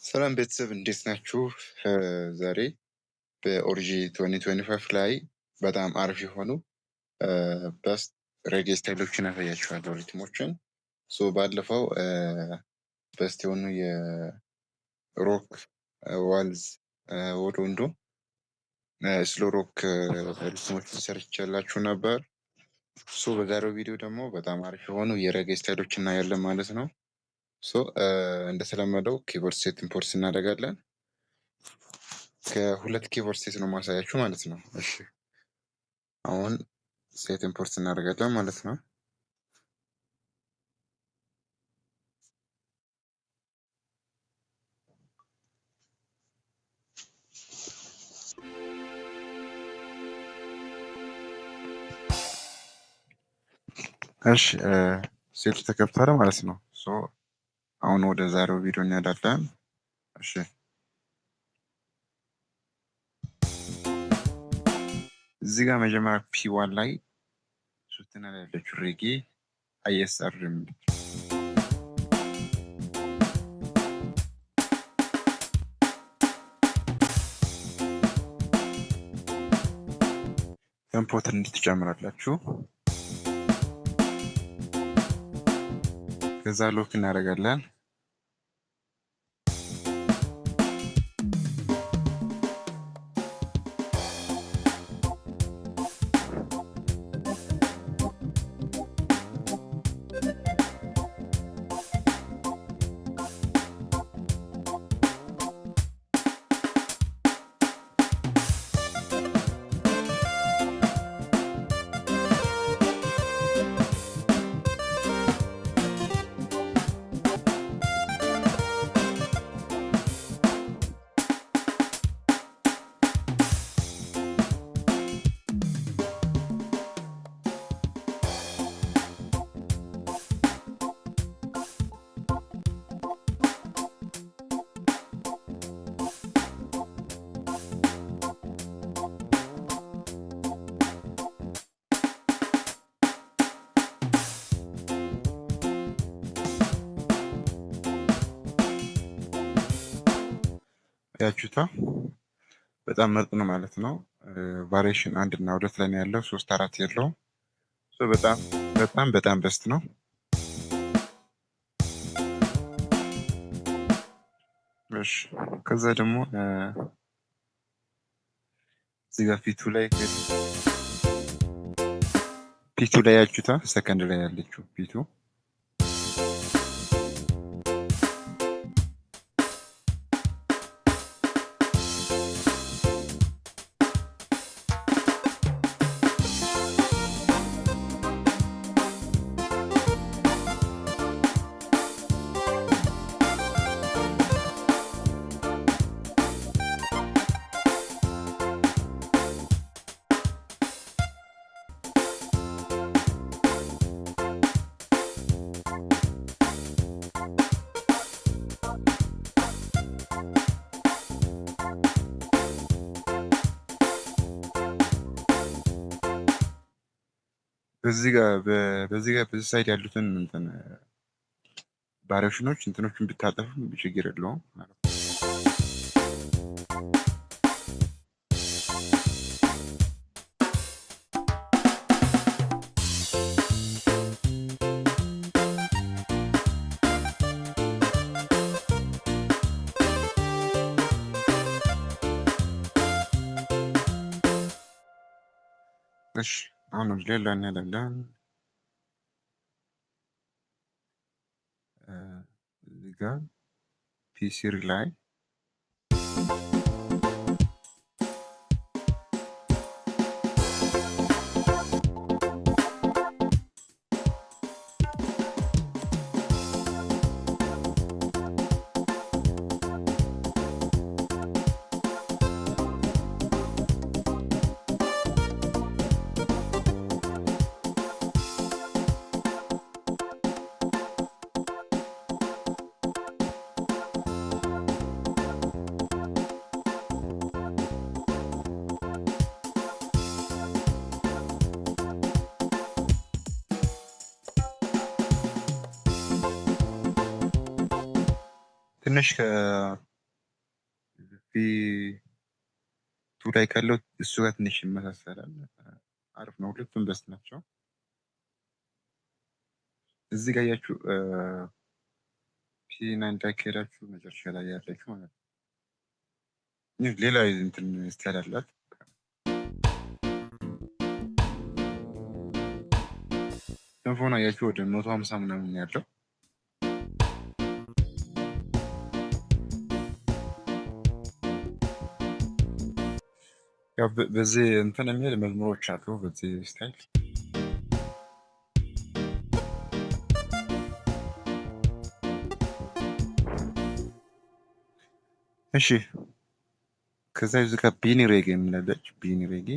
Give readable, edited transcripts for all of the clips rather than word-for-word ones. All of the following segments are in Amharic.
ሰላም ቤተሰብ እንዴት ናችሁ? ዛሬ በኦሪጂ 2025 ላይ በጣም አሪፍ የሆኑ በስት ሬጌ ስታይሎችን ያሳያችኋለሁ ሪትሞችን። ባለፈው በስት የሆኑ የሮክ ዋልዝ ወደ ወንዶ ስሎ ሮክ ሪትሞችን ሰርቼላችሁ ነበር። በዛሬው ቪዲዮ ደግሞ በጣም አሪፍ የሆኑ የሬጌ ስታይሎችን እናያለን ማለት ነው። እንደተለመደው ኪቦርድ ሴት ኢምፖርት እናደርጋለን። ከሁለት ኪቦርድ ሴት ነው ማሳያችሁ ማለት ነው። እሺ አሁን ሴት ኢምፖርት እናደርጋለን ማለት ነው። እሺ ሴቱ ተከፍቷል ማለት ነው። አሁን ወደ ዛሬው ቪዲዮ እንሄዳለን። እሺ እዚህ ጋር መጀመሪያ ፒ1 ላይ ሶስተኛ ላይ ያለችው ሬጌ አይኤስአር ቴምፖ ትንሽ ትጨምራላችሁ። ከዛ ሎክ እናደርጋለን። ያችሁታ በጣም ምርጥ ነው ማለት ነው። ቫሪዬሽን 1 እና 2 ላይ ነው ያለው፣ 3 4 የለውም። በጣም በስት ነው። እሺ ከዛ ደግሞ እዚህ ጋር ፒቱ ላይ ያችሁታ ሰከንድ ላይ ያለችው ፒቱ በዚህ ጋር ሳይድ ያሉትን ቫሪዬሽኖች እንትኖችን ብታጠፉ ችግር የለውም ማለት ነው። እሺ አሁን ወደ ሌላ እንሄዳለን። እዚህ ጋር ፒ3 ላይ ትንሽ ቱ ላይ ካለው እሱ ጋር ትንሽ ይመሳሰላል። አሪፍ ነው። ሁለቱም በስት ናቸው። እዚህ ጋር ያችሁ ፒ9 ላይ ከሄዳችሁ መጨረሻ ላይ ያለችው ማለት ነው። ሌላ እንትን ስታይል አላት። ቴሌፎን አያችሁ ወደ 150 ምናምን ያለው ያው በዚህ እንትን የሚል መዝሙሮች አሉ በዚህ ስታይል። እሺ ከዛ እዚህ ጋር ቢኒ ሬጌ የምላለች ቢኒ ሬጌ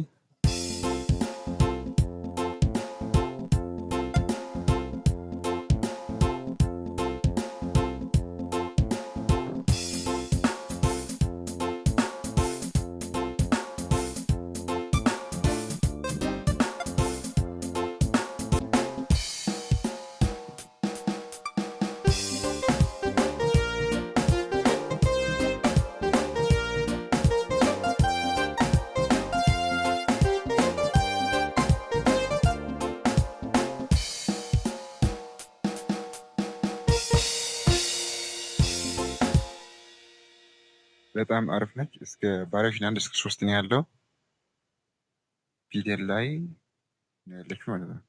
በጣም አሪፍ ነች። እስከ ቫሪዬሽን 1 እስከ 3 ነው ያለው። ፒቴር ላይ ነው ያለችው ማለት ነው።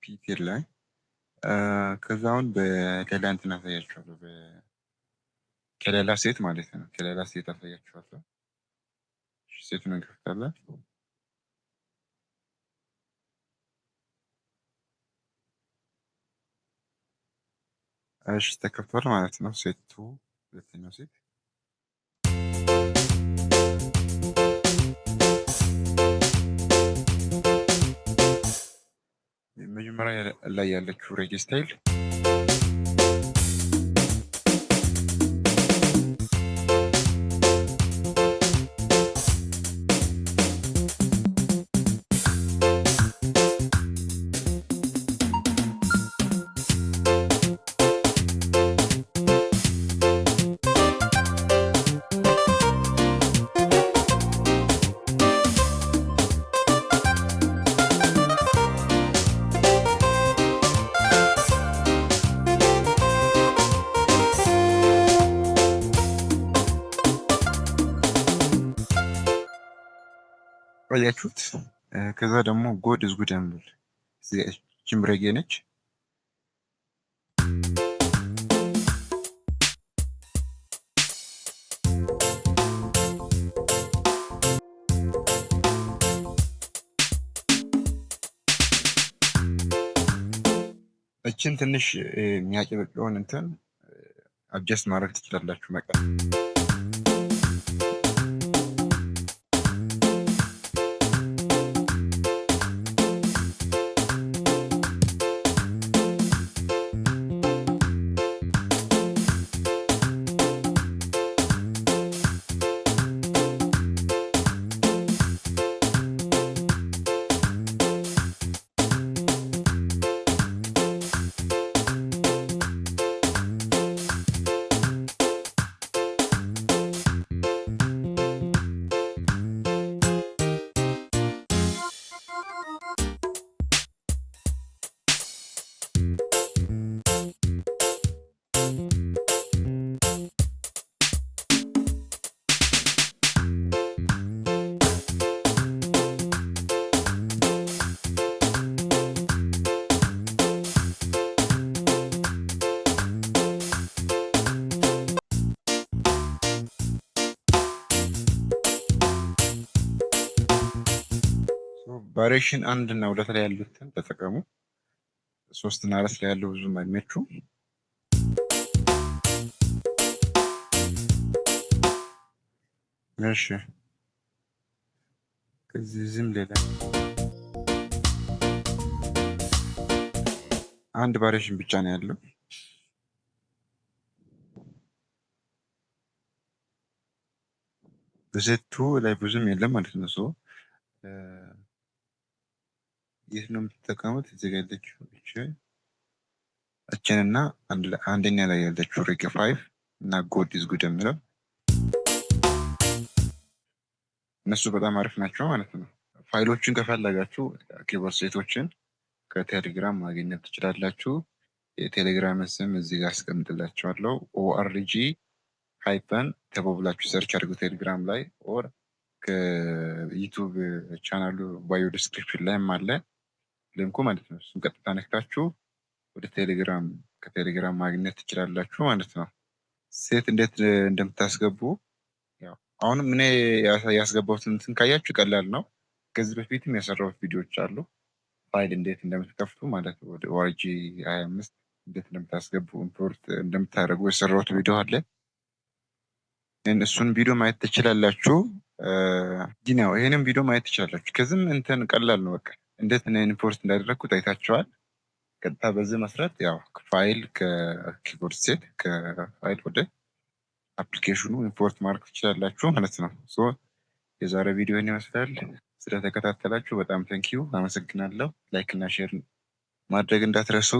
ፒቴር ላይ ከዛውን በሌላ እንትን አሳያችኋለሁ። ከሌላ ሴት ማለት ነው። ከሌላ ሴት አሳያችኋለሁ። ሴቱን እንከፍታለን። እሺ ተከፍቷል ማለት ነው። ሴቱ ሁለተኛው ሴት መጀመሪያ ላይ ያለችው ሬጌ ስታይል አያችሁት። ከዛ ደግሞ ጎድ ኢዝ ጉድ የሚል ጅም ሬጌ ነች። እችን ትንሽ የሚያጨበጭበውን እንትን አጀስት ማድረግ ትችላላችሁ መቀን ቫሪዬሽን 1 እና 2 ላይ ያሉትን ተጠቀሙ። 3 እና 4 ላይ ያለው ብዙም አይመቹም። እሺ ከዚህ ዝም ሌላ አንድ ቫሪዬሽን ብቻ ነው ያለው። በሴቱ ላይ ብዙም የለም ማለት ነው። ሶ የት ነው የምትጠቀሙት? እዚህ ጋር ያለችው እችንና አንደኛ ላይ ያለችው ሬጌ 5 እና ጎድ ኢዝ ጉድ የሚለው እነሱ በጣም አሪፍ ናቸው ማለት ነው። ፋይሎችን ከፈለጋችሁ ኪቦርድ ሴቶችን ከቴሌግራም ማግኘት ትችላላችሁ። የቴሌግራም ስም እዚህ ጋር አስቀምጥላችኋለሁ። ኦአርጂ ሃይፐን ተቦ ብላችሁ ሰርች አድርጉ ቴሌግራም ላይ ኦር ከዩቱብ ቻናሉ ባዮ ዲስክሪፕሽን ላይም አለ ሊንኩ ማለት ነው። እሱን ቀጥታ ነክታችሁ ወደ ቴሌግራም ከቴሌግራም ማግኘት ትችላላችሁ ማለት ነው። ሴት እንዴት እንደምታስገቡ ያው አሁንም እኔ ያስገባሁትን እንትን ካያችሁ ቀላል ነው። ከዚህ በፊትም የሰራሁት ቪዲዮዎች አሉ ፋይል እንዴት እንደምትከፍቱ ማለት ነው። ወደ ኦአርጂ 25 እንዴት እንደምታስገቡ ኢምፖርት እንደምታደርጉ የሰራሁት ቪዲዮ አለ። እሱን ቪዲዮ ማየት ትችላላችሁ። ግን ያው ይሄንን ቪዲዮ ማየት ትችላላችሁ። ከዚህም እንትን ቀላል ነው። በቃ እንዴት እኔ ኢምፖርት እንዳደረግኩት አይታችኋል። ቀጥታ በዚህ መሰረት ያው ፋይል ከኪቦርድ ሴት ከፋይል ወደ አፕሊኬሽኑ ኢምፖርት ማድረግ ትችላላችሁ ማለት ነው። ሶ የዛሬ ቪዲዮን ይመስላል። ስለተከታተላችሁ በጣም ተንኪዩ አመሰግናለሁ። ላይክ እና ሼር ማድረግ እንዳትረሱ።